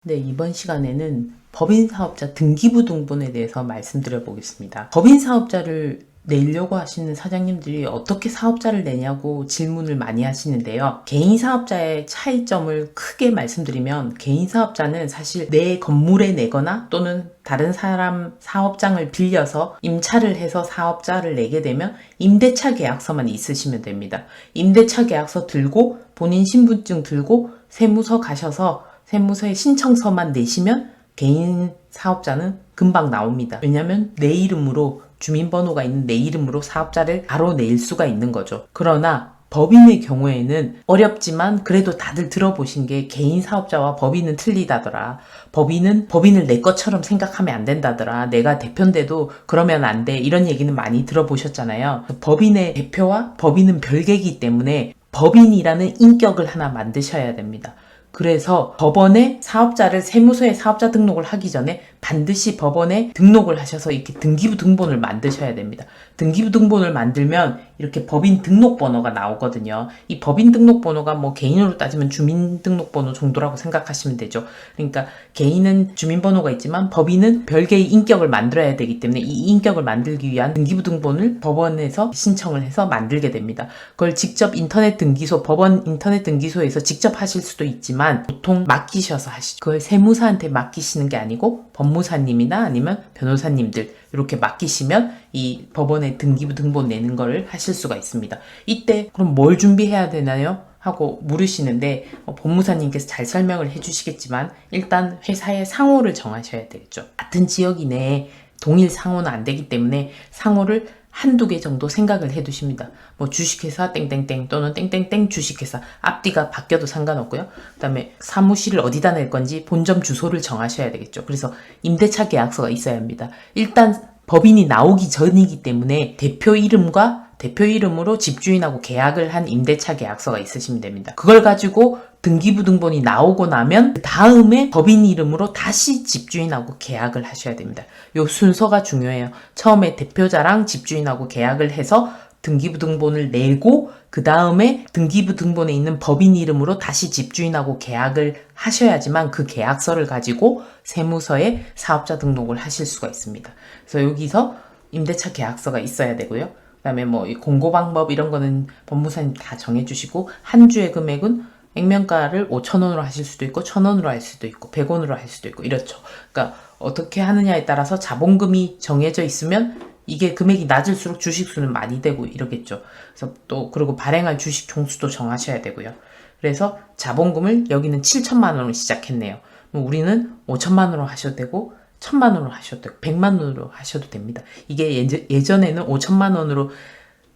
네, 이번 시간에는 법인사업자 등기부등본에 대해서 말씀드려 보겠습니다. 법인사업자를 내려고 하시는 사장님들이 어떻게 사업자를 내냐고 질문을 많이 하시는데요. 개인사업자의 차이점을 크게 말씀드리면, 개인사업자는 사실 내 건물에 내거나 또는 다른 사람 사업장을 빌려서 임차를 해서 사업자를 내게 되면 임대차 계약서만 있으시면 됩니다. 임대차 계약서 들고 본인 신분증 들고 세무서 가셔서 세무서에 신청서만 내시면 개인 사업자는 금방 나옵니다. 왜냐하면 내 이름으로, 주민번호가 있는 내 이름으로 사업자를 바로 낼 수가 있는 거죠. 그러나 법인의 경우에는 어렵지만 그래도 다들 들어보신 게, 개인 사업자와 법인은 틀리다더라. 법인을 내 것처럼 생각하면 안 된다더라. 내가 대표인데도 그러면 안 돼. 이런 얘기는 많이 들어보셨잖아요. 법인의 대표와 법인은 별개이기 때문에 법인이라는 인격을 하나 만드셔야 됩니다. 그래서 법원에 사업자를, 세무서에 사업자 등록을 하기 전에 반드시 법원에 등록을 하셔서 이렇게 등기부 등본을 만드셔야 됩니다. 등기부 등본을 만들면 이렇게 법인 등록번호가 나오거든요. 이 법인 등록번호가 뭐 개인으로 따지면 주민등록번호 정도라고 생각하시면 되죠. 그러니까 개인은 주민번호가 있지만 법인은 별개의 인격을 만들어야 되기 때문에 이 인격을 만들기 위한 등기부 등본을 법원에서 신청을 해서 만들게 됩니다. 그걸 직접 인터넷 등기소, 법원 인터넷 등기소에서 직접 하실 수도 있지만 보통 맡기셔서 하시죠. 그걸 세무사한테 맡기시는 게 아니고 법무사님이나 아니면 변호사님들 이렇게 맡기시면 이 법원에 등기부 등본 내는 거를 하실 수가 있습니다. 이때 그럼 뭘 준비해야 되나요? 하고 물으시는데, 법무사님께서 잘 설명을 해주시겠지만 일단 회사의 상호를 정하셔야 되겠죠. 같은 지역 이내에 동일 상호는 안 되기 때문에 상호를 한두 개 정도 생각을 해 두십니다. 뭐 주식회사 땡땡땡 또는 땡땡땡 주식회사, 앞뒤가 바뀌어도 상관없고요. 그 다음에 사무실을 어디다 낼 건지 본점 주소를 정하셔야 되겠죠. 그래서 임대차 계약서가 있어야 합니다. 일단 법인이 나오기 전이기 때문에 대표 이름으로 집주인하고 계약을 한 임대차 계약서가 있으시면 됩니다. 그걸 가지고 등기부 등본이 나오고 나면 그 다음에 법인 이름으로 다시 집주인하고 계약을 하셔야 됩니다. 요 순서가 중요해요. 처음에 대표자랑 집주인하고 계약을 해서 등기부 등본을 내고 그 다음에 등기부 등본에 있는 법인 이름으로 다시 집주인하고 계약을 하셔야지만 그 계약서를 가지고 세무서에 사업자 등록을 하실 수가 있습니다. 그래서 여기서 임대차 계약서가 있어야 되고요. 그 다음에 뭐 공고 방법 이런 거는 법무사님 다 정해주시고, 한 주의 금액은 액면가를 5,000원으로 하실 수도 있고 1,000원으로 할 수도 있고 100원으로 할 수도 있고 이렇죠. 그러니까 어떻게 하느냐에 따라서 자본금이 정해져 있으면 이게 금액이 낮을수록 주식수는 많이 되고 이러겠죠. 그래서 또 그리고 발행할 주식 총수도 정하셔야 되고요. 그래서 자본금을 여기는 7천만 원으로 시작했네요. 우리는 5천만 원으로 하셔도 되고 1,000만 원으로 하셔도 되고 100만 원으로 하셔도 됩니다. 이게 예전에는 5천만 원으로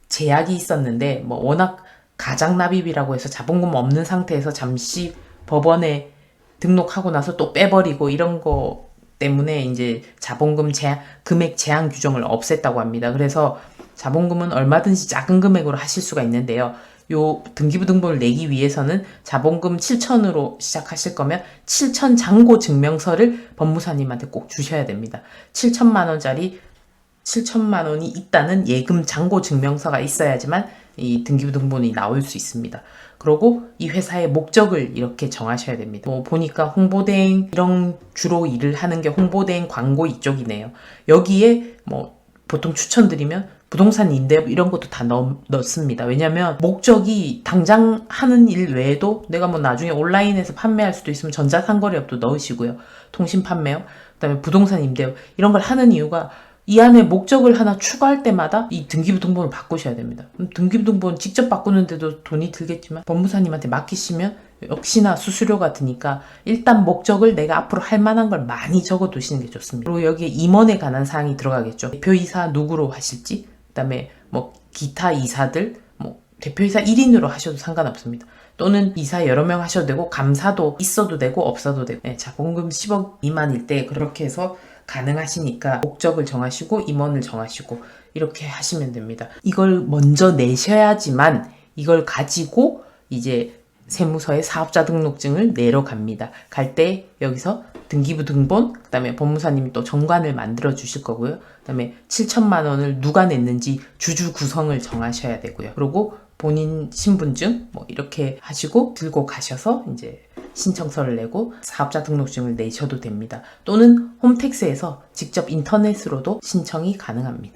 제약이 있었는데 뭐 워낙 가장납입이라고 해서 자본금 없는 상태에서 잠시 법원에 등록하고 나서 또 빼버리고 이런 거 때문에 이제 자본금 금액 제한 규정을 없앴다고 합니다. 그래서 자본금은 얼마든지 작은 금액으로 하실 수가 있는데요. 요 등기부 등본을 내기 위해서는 자본금 7천으로 시작하실 거면 7천 잔고 증명서를 법무사님한테 꼭 주셔야 됩니다. 7천만 원이 있다는 예금 잔고 증명서가 있어야지만 이 등기부 등본이 나올 수 있습니다. 그리고 이 회사의 목적을 이렇게 정하셔야 됩니다. 뭐 보니까 홍보대행 이런 주로 일을 하는 게 홍보대행 광고 이쪽이네요. 여기에 뭐 보통 추천드리면 부동산 임대업 이런 것도 다 넣습니다. 왜냐면 목적이 당장 하는 일 외에도 내가 뭐 나중에 온라인에서 판매할 수도 있으면 전자상거래업도 넣으시고요. 통신 판매업, 그다음에 부동산 임대업 이런 걸 하는 이유가 이 안에 목적을 하나 추가할 때마다 이 등기부 등본을 바꾸셔야 됩니다. 등기부 등본 직접 바꾸는데도 돈이 들겠지만 법무사님한테 맡기시면 역시나 수수료가 드니까 일단 목적을 내가 앞으로 할 만한 걸 많이 적어 두시는 게 좋습니다. 그리고 여기에 임원에 관한 사항이 들어가겠죠. 대표이사 누구로 하실지, 그다음에 뭐 기타 이사들, 뭐 대표이사 1인으로 하셔도 상관없습니다. 또는 이사 여러 명 하셔도 되고 감사도 있어도 되고 없어도 되고, 자본금 10억 미만일 때 그렇게 해서 가능하시니까 목적을 정하시고 임원을 정하시고 이렇게 하시면 됩니다. 이걸 먼저 내셔야지만 이걸 가지고 이제 세무서에 사업자 등록증을 내러 갑니다. 갈 때 여기서 등기부 등본, 그 다음에 법무사님이 또 정관을 만들어 주실 거고요. 그 다음에 7천만 원을 누가 냈는지 주주 구성을 정하셔야 되고요. 그리고 본인 신분증 뭐 이렇게 하시고 들고 가셔서 이제 신청서를 내고 사업자 등록증을 내셔도 됩니다. 또는 홈택스에서 직접 인터넷으로도 신청이 가능합니다.